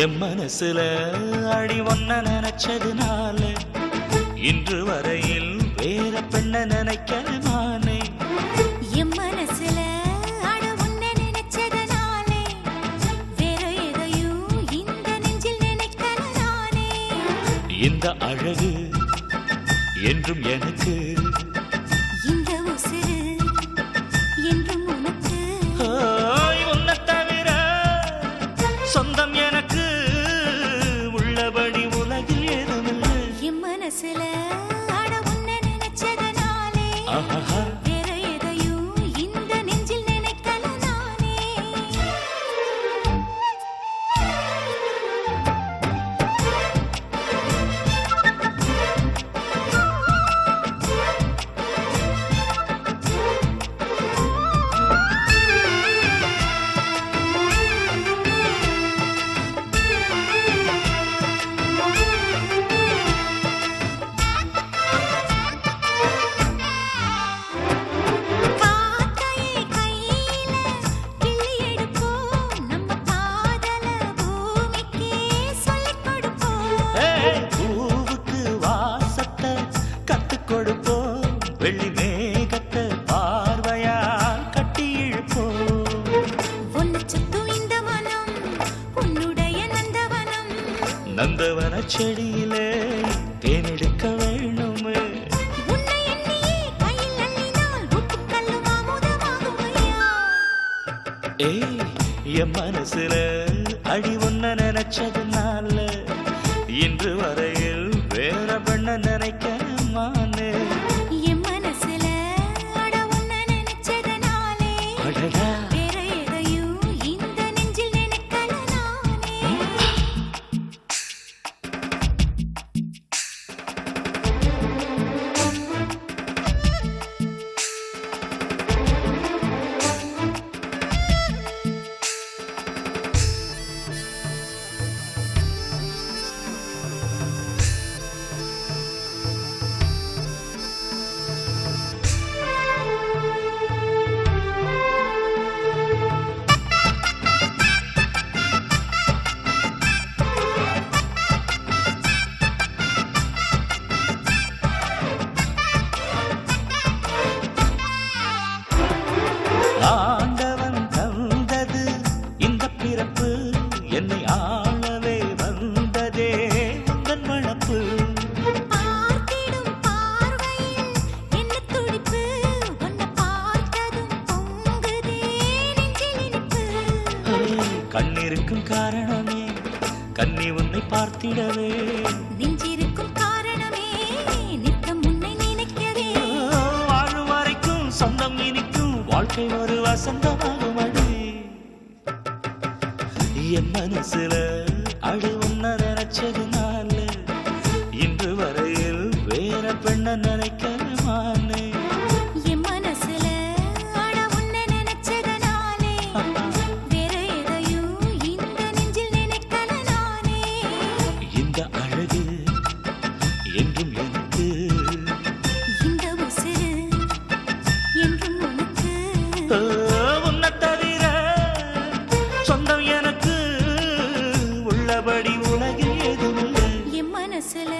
என் மனசுல அடி ஒன்ன நினைச்சதுனால இன்று வரையில் வேற பெண்ண நினைக்கிறமானே. என் மனசுல அட உன்ன நினைச்சதுனாலே வேற எதையும் இந்த நெஞ்சில் நினைக்கல நானே. இந்த அழகு என்றும் எனக்கு, இந்த உசுரு என்றும் உனக்கு. உன்னை தவிர சொந்தம் எனக்கு உள்ளபடி உலகில் ஏதுமில்லை. என் மனசுல அட உன்ன நினைச்சதுனாலே ஆஹா வேற எதையும் இந்த நெஞ்சில் நினைக்கல நானே. காக்கையை கையில கிள்ளி எடுப்போம், நம்ம காதல பூமிக்கே சொல்லிக் கொடுப்போம். பூவுக்கு வாசத்தை கத்துக் கொடுப்போம், வெள்ளி மேகத்தை பார்வையால் கட்டி இழுப்போம். உன்னை சுத்தும் இந்த மனம் உன்னுடைய நந்தவனம். நந்தவன செடியிலே தேனெடுக்க வேணுமே. உன்னை எண்ணியே கையில் அள்ளினால் உப்புக்கல்லும் அமுதமாகும் ஐயா. ஏய் என் மனசுல அடி ஒன்ன நினைச்சதுனால இன்று வரையில் வேற பெண்ண நினைக்கிறமானே. என் மனசுல அட உன்னை நினைச்சதுனாலே அடடா வேற எதையும் இந்த நெஞ்சில் நினைக்கல நானே. ஆண்டவன் தந்தது இந்த பிறப்பு, என்னை ஆளவே வந்ததே உந்தன் வளப்பு. பார்த்திடும் பார்வையில் என்ன துடிப்பு, உன்னை பார்த்ததும் பொங்குதே நெஞ்சில் இனிப்பு. கண்ணிருக்கும் காரணமே கண்ணி உன்னை பார்த்திடவே, நெஞ்சிருக்கும் காரணமே நித்தம் உன்னை நினைக்கவே. வாழும் வரைக்கும் சொந்தம் இனிக்கும், வாழ்க்கை ஒரு வசந்தமாகும் அடி. என் மனசுல அடி உன்ன நினைச்சதுனால இன்று வரையில் வேற பெண்ண நினைக்கிறமானே. என் மனசுல அட உன்னை நினைச்சதுனாலே வேற எதையும் இந்த நெஞ்சில் நினைக்கல நானே. இந்த அழகு என்றும் எனக்கு, இந்த உசுரு என்றும் உனக்கு. உன்னை தவிர சொந்தம் எனக்கு உள்ளபடி உலகில் ஏதுமில்லை. என் மனசுல